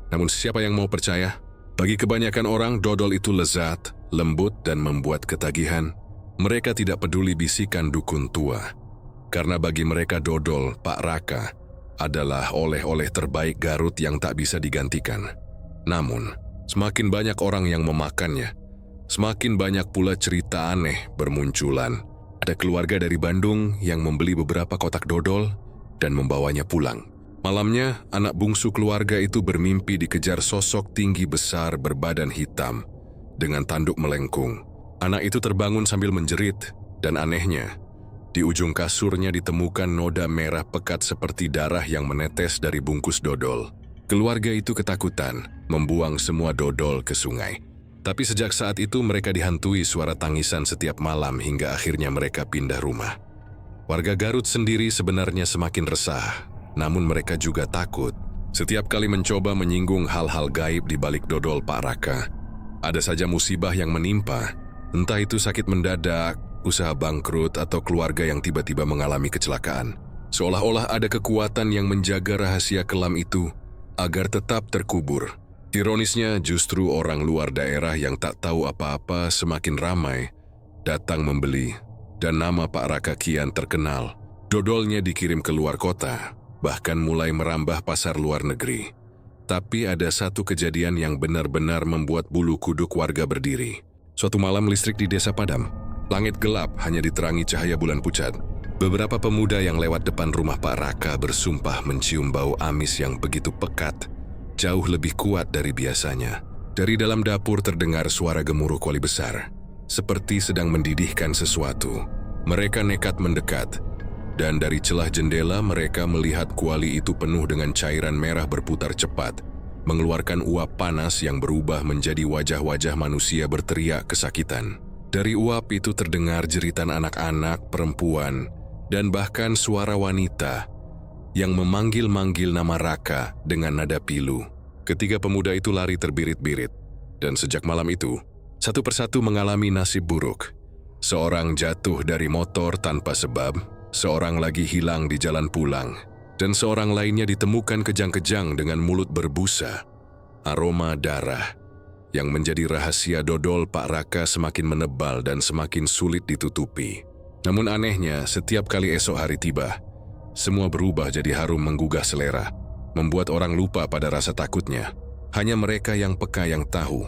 Namun siapa yang mau percaya? Bagi kebanyakan orang, dodol itu lezat, lembut, dan membuat ketagihan. Mereka tidak peduli bisikan dukun tua. Karena bagi mereka dodol Pak Raka adalah oleh-oleh terbaik Garut yang tak bisa digantikan. Namun, semakin banyak orang yang memakannya, semakin banyak pula cerita aneh bermunculan. Ada keluarga dari Bandung yang membeli beberapa kotak dodol dan membawanya pulang. Malamnya, anak bungsu keluarga itu bermimpi dikejar sosok tinggi besar berbadan hitam dengan tanduk melengkung. Anak itu terbangun sambil menjerit, dan anehnya, di ujung kasurnya ditemukan noda merah pekat seperti darah yang menetes dari bungkus dodol. Keluarga itu ketakutan, membuang semua dodol ke sungai. Tapi sejak saat itu mereka dihantui suara tangisan setiap malam hingga akhirnya mereka pindah rumah. Warga Garut sendiri sebenarnya semakin resah, namun mereka juga takut. Setiap kali mencoba menyinggung hal-hal gaib di balik dodol Pak Raka, ada saja musibah yang menimpa. Entah itu sakit mendadak, usaha bangkrut, atau keluarga yang tiba-tiba mengalami kecelakaan. Seolah-olah ada kekuatan yang menjaga rahasia kelam itu agar tetap terkubur. Ironisnya justru orang luar daerah yang tak tahu apa-apa semakin ramai datang membeli, dan nama Pak Raka kian terkenal. Dodolnya dikirim ke luar kota, bahkan mulai merambah pasar luar negeri. Tapi ada satu kejadian yang benar-benar membuat bulu kuduk warga berdiri. Suatu malam listrik di desa padam. Langit gelap hanya diterangi cahaya bulan pucat. Beberapa pemuda yang lewat depan rumah Pak Raka bersumpah mencium bau amis yang begitu pekat, jauh lebih kuat dari biasanya. Dari dalam dapur terdengar suara gemuruh kuali besar, seperti sedang mendidihkan sesuatu. Mereka nekat mendekat, dan dari celah jendela mereka melihat kuali itu penuh dengan cairan merah berputar cepat, mengeluarkan uap panas yang berubah menjadi wajah-wajah manusia berteriak kesakitan. Dari uap itu terdengar jeritan anak-anak, perempuan, dan bahkan suara wanita yang memanggil-manggil nama Raka dengan nada pilu. Ketiga pemuda itu lari terbirit-birit, dan sejak malam itu, satu persatu mengalami nasib buruk. Seorang jatuh dari motor tanpa sebab, seorang lagi hilang di jalan pulang, dan seorang lainnya ditemukan kejang-kejang dengan mulut berbusa. Aroma darah yang menjadi rahasia dodol Pak Raka semakin menebal dan semakin sulit ditutupi. Namun anehnya, setiap kali esok hari tiba, semua berubah jadi harum menggugah selera, membuat orang lupa pada rasa takutnya. Hanya mereka yang peka yang tahu,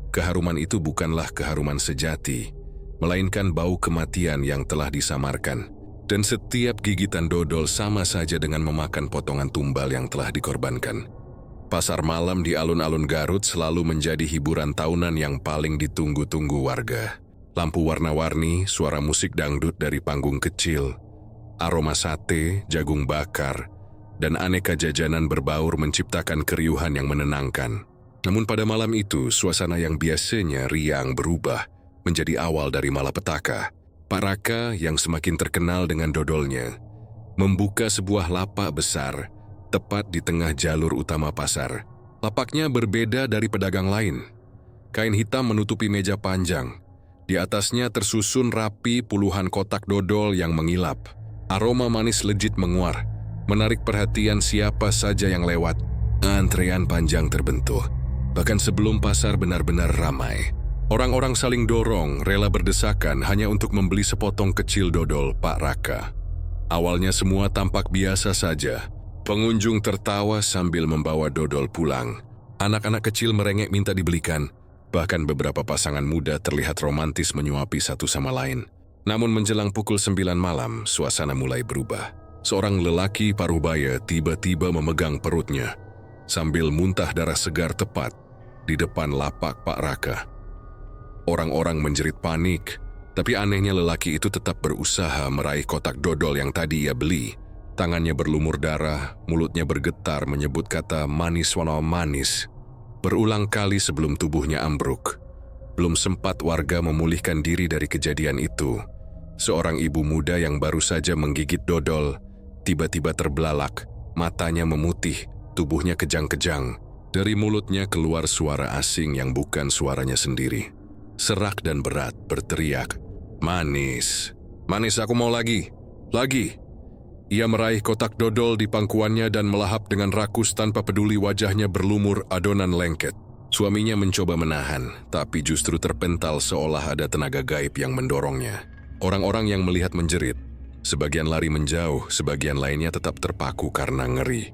keharuman itu bukanlah keharuman sejati, melainkan bau kematian yang telah disamarkan. Dan setiap gigitan dodol sama saja dengan memakan potongan tumbal yang telah dikorbankan. Pasar malam di alun-alun Garut selalu menjadi hiburan tahunan yang paling ditunggu-tunggu warga. Lampu warna-warni, suara musik dangdut dari panggung kecil, aroma sate, jagung bakar, dan aneka jajanan berbaur menciptakan keriuhan yang menenangkan. Namun pada malam itu, suasana yang biasanya riang berubah menjadi awal dari malapetaka. Pak Raka yang semakin terkenal dengan dodolnya, membuka sebuah lapak besar tepat di tengah jalur utama pasar. Lapaknya berbeda dari pedagang lain. Kain hitam menutupi meja panjang. Di atasnya tersusun rapi puluhan kotak dodol yang mengilap. Aroma manis legit menguar, menarik perhatian siapa saja yang lewat. Antrean panjang terbentuk, bahkan sebelum pasar benar-benar ramai. Orang-orang saling dorong, rela berdesakan hanya untuk membeli sepotong kecil dodol Pak Raka. Awalnya semua tampak biasa saja. Pengunjung tertawa sambil membawa dodol pulang. Anak-anak kecil merengek minta dibelikan. Bahkan beberapa pasangan muda terlihat romantis menyuapi satu sama lain. Namun menjelang pukul 9 malam, suasana mulai berubah. Seorang lelaki parubaya tiba-tiba memegang perutnya, sambil muntah darah segar tepat di depan lapak Pak Raka. Orang-orang menjerit panik, tapi anehnya lelaki itu tetap berusaha meraih kotak dodol yang tadi ia beli. Tangannya berlumur darah, mulutnya bergetar menyebut kata manis wana manis berulang kali sebelum tubuhnya ambruk. Belum sempat warga memulihkan diri dari kejadian itu, seorang ibu muda yang baru saja menggigit dodol tiba-tiba terbelalak, matanya memutih, tubuhnya kejang-kejang. Dari mulutnya keluar suara asing yang bukan suaranya sendiri. Serak dan berat berteriak, "Manis, manis aku mau lagi, lagi." Ia meraih kotak dodol di pangkuannya dan melahap dengan rakus tanpa peduli wajahnya berlumur adonan lengket. Suaminya mencoba menahan, tapi justru terpental seolah ada tenaga gaib yang mendorongnya. Orang-orang yang melihat menjerit. Sebagian lari menjauh, sebagian lainnya tetap terpaku karena ngeri.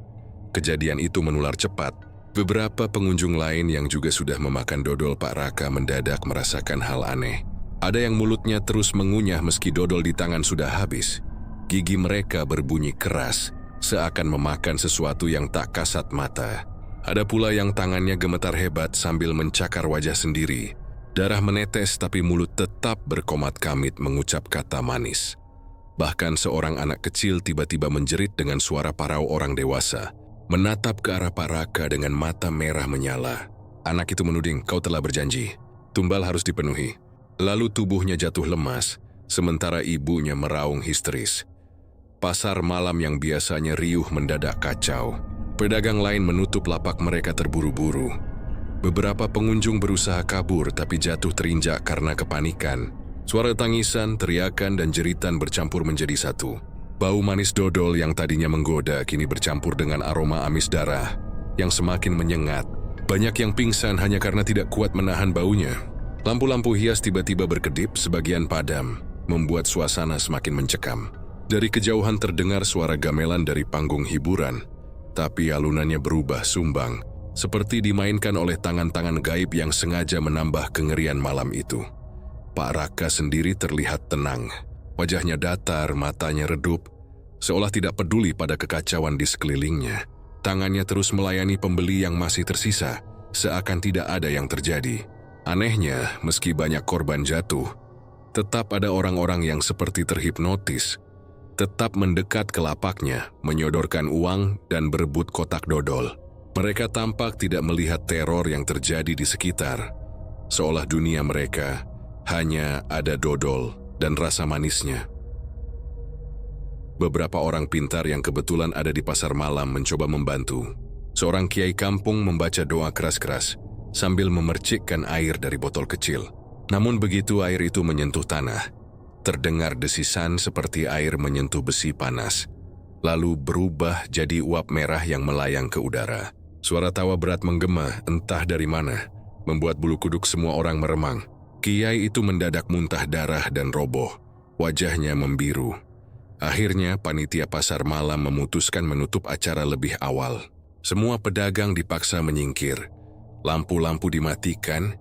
Kejadian itu menular cepat. Beberapa pengunjung lain yang juga sudah memakan dodol Pak Raka mendadak merasakan hal aneh. Ada yang mulutnya terus mengunyah meski dodol di tangan sudah habis. Gigi mereka berbunyi keras, seakan memakan sesuatu yang tak kasat mata. Ada pula yang tangannya gemetar hebat sambil mencakar wajah sendiri. Darah menetes tapi mulut tetap berkomat kamit mengucap kata manis. Bahkan seorang anak kecil tiba-tiba menjerit dengan suara parau orang dewasa, menatap ke arah Pak Raka dengan mata merah menyala. Anak itu menuding, "Kau telah berjanji, tumbal harus dipenuhi." Lalu tubuhnya jatuh lemas, sementara ibunya meraung histeris. Pasar malam yang biasanya riuh mendadak kacau. Pedagang lain menutup lapak mereka terburu-buru. Beberapa pengunjung berusaha kabur tapi jatuh terinjak karena kepanikan. Suara tangisan, teriakan, dan jeritan bercampur menjadi satu. Bau manis dodol yang tadinya menggoda kini bercampur dengan aroma amis darah, yang semakin menyengat. Banyak yang pingsan hanya karena tidak kuat menahan baunya. Lampu-lampu hias tiba-tiba berkedip, sebagian padam, membuat suasana semakin mencekam. Dari kejauhan terdengar suara gamelan dari panggung hiburan, tapi alunannya berubah sumbang, seperti dimainkan oleh tangan-tangan gaib yang sengaja menambah kengerian malam itu. Pak Raka sendiri terlihat tenang. Wajahnya datar, matanya redup, seolah tidak peduli pada kekacauan di sekelilingnya. Tangannya terus melayani pembeli yang masih tersisa, seakan tidak ada yang terjadi. Anehnya, meski banyak korban jatuh, tetap ada orang-orang yang seperti terhipnotis, tetap mendekat ke lapaknya, menyodorkan uang dan berebut kotak dodol. Mereka tampak tidak melihat teror yang terjadi di sekitar, seolah dunia mereka hanya ada dodol dan rasa manisnya. Beberapa orang pintar yang kebetulan ada di pasar malam mencoba membantu. Seorang kiai kampung membaca doa keras-keras sambil memercikkan air dari botol kecil. Namun begitu air itu menyentuh tanah, terdengar desisan seperti air menyentuh besi panas, lalu berubah jadi uap merah yang melayang ke udara. Suara tawa berat menggema entah dari mana, membuat bulu kuduk semua orang meremang. Kiai itu mendadak muntah darah dan roboh, wajahnya membiru. Akhirnya panitia pasar malam memutuskan menutup acara lebih awal. Semua pedagang dipaksa menyingkir, lampu-lampu dimatikan,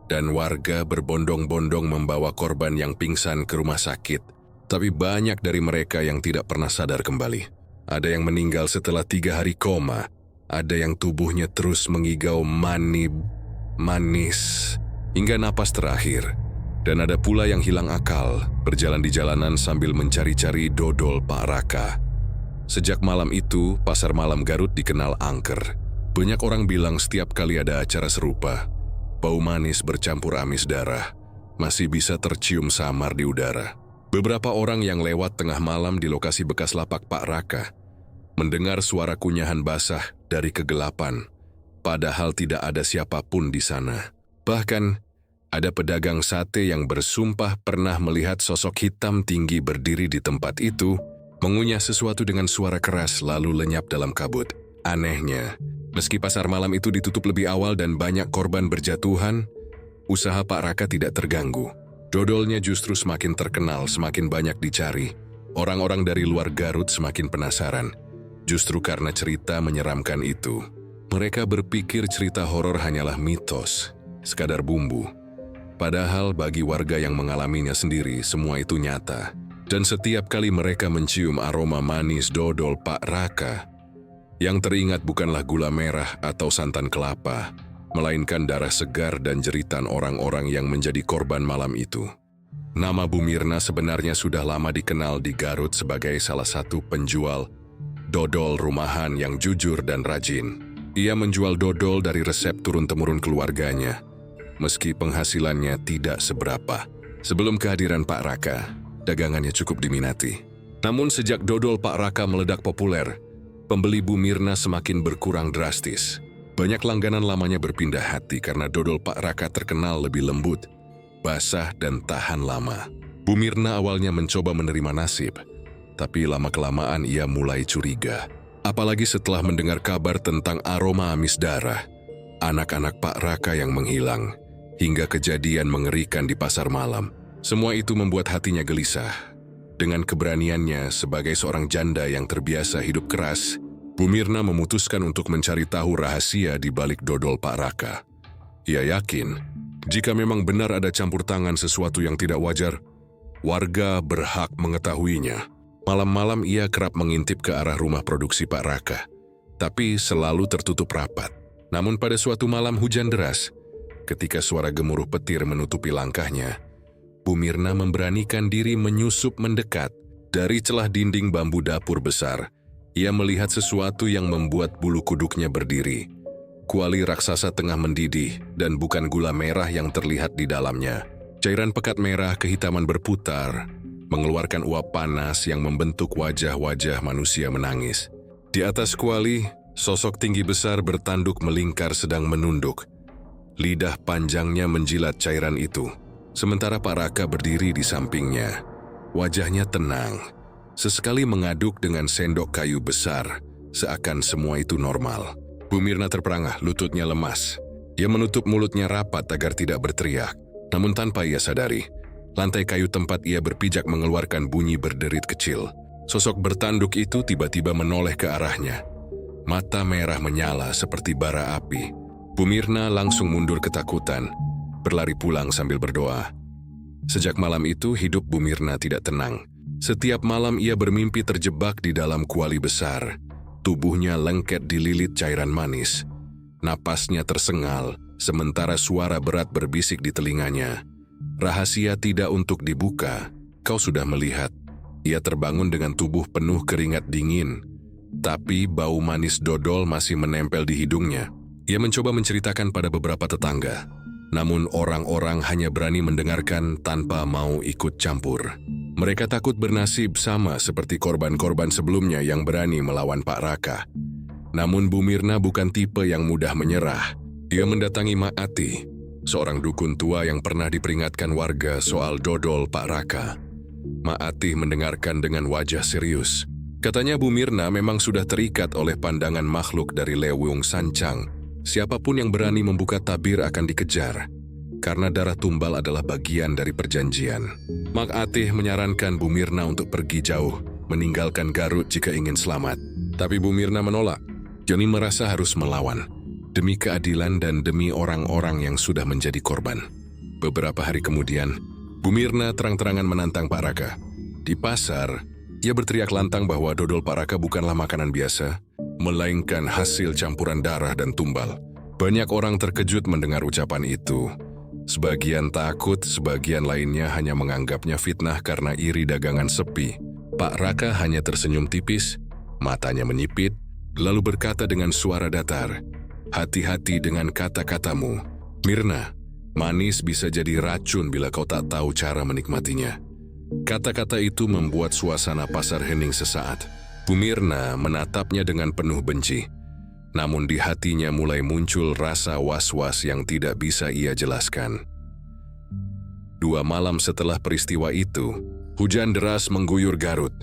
dan warga berbondong-bondong membawa korban yang pingsan ke rumah sakit. Tapi banyak dari mereka yang tidak pernah sadar kembali. Ada yang meninggal setelah 3 hari koma, ada yang tubuhnya terus mengigau manis hingga napas terakhir. Dan ada pula yang hilang akal, berjalan di jalanan sambil mencari-cari dodol Pak Raka. Sejak malam itu, pasar malam Garut dikenal angker. Banyak orang bilang setiap kali ada acara serupa, bau manis bercampur amis darah masih bisa tercium samar di udara. Beberapa orang yang lewat tengah malam di lokasi bekas lapak Pak Raka mendengar suara kunyahan basah dari kegelapan, padahal tidak ada siapapun di sana. Bahkan, ada pedagang sate yang bersumpah pernah melihat sosok hitam tinggi berdiri di tempat itu, mengunyah sesuatu dengan suara keras lalu lenyap dalam kabut. Anehnya, meski pasar malam itu ditutup lebih awal dan banyak korban berjatuhan, usaha Pak Raka tidak terganggu. Dodolnya justru semakin terkenal, semakin banyak dicari. Orang-orang dari luar Garut semakin penasaran. Justru karena cerita menyeramkan itu, mereka berpikir cerita horor hanyalah mitos, sekadar bumbu. Padahal bagi warga yang mengalaminya sendiri, semua itu nyata. Dan setiap kali mereka mencium aroma manis dodol Pak Raka, yang teringat bukanlah gula merah atau santan kelapa, melainkan darah segar dan jeritan orang-orang yang menjadi korban malam itu. Nama Bu Mirna sebenarnya sudah lama dikenal di Garut sebagai salah satu penjual dodol rumahan yang jujur dan rajin. Ia menjual dodol dari resep turun-temurun keluarganya, meski penghasilannya tidak seberapa. Sebelum kehadiran Pak Raka, dagangannya cukup diminati. Namun sejak dodol Pak Raka meledak populer, pembeli Bu Mirna semakin berkurang drastis. Banyak langganan lamanya berpindah hati karena dodol Pak Raka terkenal lebih lembut, basah dan tahan lama. Bu Mirna awalnya mencoba menerima nasib, tapi lama-kelamaan ia mulai curiga. Apalagi setelah mendengar kabar tentang aroma amis darah, anak-anak Pak Raka yang menghilang, hingga kejadian mengerikan di pasar malam. Semua itu membuat hatinya gelisah. Dengan keberaniannya sebagai seorang janda yang terbiasa hidup keras, Bu Mirna memutuskan untuk mencari tahu rahasia di balik dodol Pak Raka. Ia yakin, jika memang benar ada campur tangan sesuatu yang tidak wajar, warga berhak mengetahuinya. Malam-malam ia kerap mengintip ke arah rumah produksi Pak Raka, tapi selalu tertutup rapat. Namun pada suatu malam hujan deras, ketika suara gemuruh petir menutupi langkahnya, Bu Mirna memberanikan diri menyusup mendekat. Dari celah dinding bambu dapur besar, ia melihat sesuatu yang membuat bulu kuduknya berdiri. Kuali raksasa tengah mendidih dan bukan gula merah yang terlihat di dalamnya. Cairan pekat merah kehitaman berputar, mengeluarkan uap panas yang membentuk wajah-wajah manusia menangis. Di atas kuali, sosok tinggi besar bertanduk melingkar sedang menunduk. Lidah panjangnya menjilat cairan itu, sementara Pak Raka berdiri di sampingnya. Wajahnya tenang, sesekali mengaduk dengan sendok kayu besar, seakan semua itu normal. Bu Mirna terperangah, lututnya lemas. Ia menutup mulutnya rapat agar tidak berteriak. Namun tanpa ia sadari, lantai kayu tempat ia berpijak mengeluarkan bunyi berderit kecil. Sosok bertanduk itu tiba-tiba menoleh ke arahnya. Mata merah menyala seperti bara api. Bu Mirna langsung mundur ketakutan, berlari pulang sambil berdoa. Sejak malam itu, hidup Bu Mirna tidak tenang. Setiap malam ia bermimpi terjebak di dalam kuali besar. Tubuhnya lengket dililit cairan manis. Napasnya tersengal, sementara suara berat berbisik di telinganya. Rahasia tidak untuk dibuka, kau sudah melihat. Ia terbangun dengan tubuh penuh keringat dingin, tapi bau manis dodol masih menempel di hidungnya. Ia mencoba menceritakan pada beberapa tetangga, namun orang-orang hanya berani mendengarkan tanpa mau ikut campur. Mereka takut bernasib sama seperti korban-korban sebelumnya yang berani melawan Pak Raka. Namun Bu Mirna bukan tipe yang mudah menyerah. Ia mendatangi Mak Ati, seorang dukun tua yang pernah diperingatkan warga soal dodol Pak Raka. Mak Ati mendengarkan dengan wajah serius. Katanya Bu Mirna memang sudah terikat oleh pandangan makhluk dari Lewung Sancang. Siapapun yang berani membuka tabir akan dikejar, karena darah tumbal adalah bagian dari perjanjian. Mak Atih menyarankan Bu Mirna untuk pergi jauh, meninggalkan Garut jika ingin selamat. Tapi Bu Mirna menolak. Joni merasa harus melawan, demi keadilan dan demi orang-orang yang sudah menjadi korban. Beberapa hari kemudian, Bu Mirna terang-terangan menantang Pak Raka. Di pasar, ia berteriak lantang bahwa dodol Pak Raka bukanlah makanan biasa, melainkan hasil campuran darah dan tumbal. Banyak orang terkejut mendengar ucapan itu. Sebagian takut, sebagian lainnya hanya menganggapnya fitnah karena iri dagangan sepi. Pak Raka hanya tersenyum tipis, matanya menyipit, lalu berkata dengan suara datar, "Hati-hati dengan kata-katamu. Mirna, manis bisa jadi racun bila kau tak tahu cara menikmatinya." Kata-kata itu membuat suasana pasar hening sesaat. Bu Mirna menatapnya dengan penuh benci. Namun di hatinya mulai muncul rasa was-was yang tidak bisa ia jelaskan. 2 malam setelah peristiwa itu, hujan deras mengguyur Garut.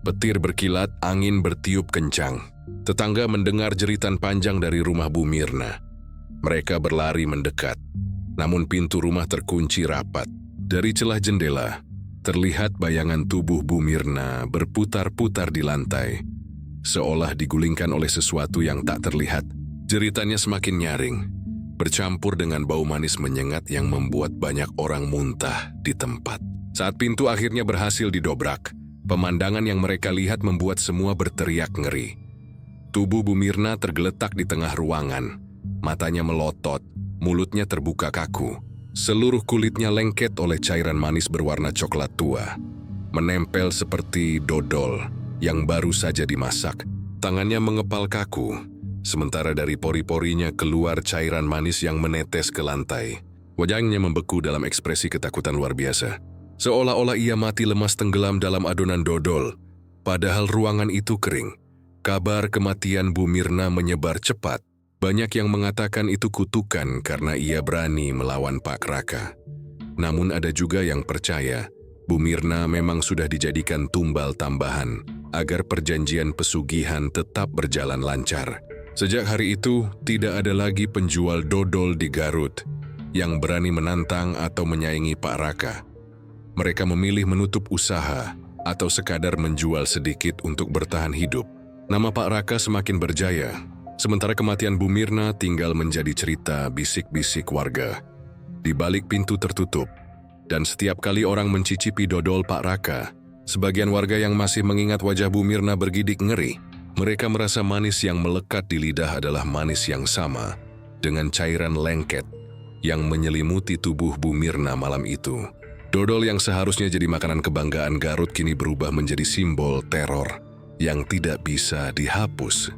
Petir berkilat, angin bertiup kencang. Tetangga mendengar jeritan panjang dari rumah Bu Mirna. Mereka berlari mendekat, namun pintu rumah terkunci rapat. Dari celah jendela, terlihat bayangan tubuh Bu Mirna berputar-putar di lantai, seolah digulingkan oleh sesuatu yang tak terlihat. Jeritannya semakin nyaring, bercampur dengan bau manis menyengat yang membuat banyak orang muntah di tempat. Saat pintu akhirnya berhasil didobrak, pemandangan yang mereka lihat membuat semua berteriak ngeri. Tubuh Bu Mirna tergeletak di tengah ruangan, matanya melotot, mulutnya terbuka kaku. Seluruh kulitnya lengket oleh cairan manis berwarna coklat tua, menempel seperti dodol yang baru saja dimasak. Tangannya mengepal kaku, sementara dari pori-porinya keluar cairan manis yang menetes ke lantai. Wajahnya membeku dalam ekspresi ketakutan luar biasa, seolah-olah ia mati lemas tenggelam dalam adonan dodol. Padahal ruangan itu kering. Kabar kematian Bu Mirna menyebar cepat. Banyak yang mengatakan itu kutukan karena ia berani melawan Pak Raka. Namun ada juga yang percaya Bu Mirna memang sudah dijadikan tumbal tambahan agar perjanjian pesugihan tetap berjalan lancar. Sejak hari itu, tidak ada lagi penjual dodol di Garut yang berani menantang atau menyaingi Pak Raka. Mereka memilih menutup usaha atau sekadar menjual sedikit untuk bertahan hidup. Nama Pak Raka semakin berjaya, sementara kematian Bu Mirna tinggal menjadi cerita bisik-bisik warga. Di balik pintu tertutup, dan setiap kali orang mencicipi dodol Pak Raka, sebagian warga yang masih mengingat wajah Bu Mirna bergidik ngeri. Mereka merasa manis yang melekat di lidah adalah manis yang sama dengan cairan lengket yang menyelimuti tubuh Bu Mirna malam itu. Dodol yang seharusnya jadi makanan kebanggaan Garut kini berubah menjadi simbol teror yang tidak bisa dihapus.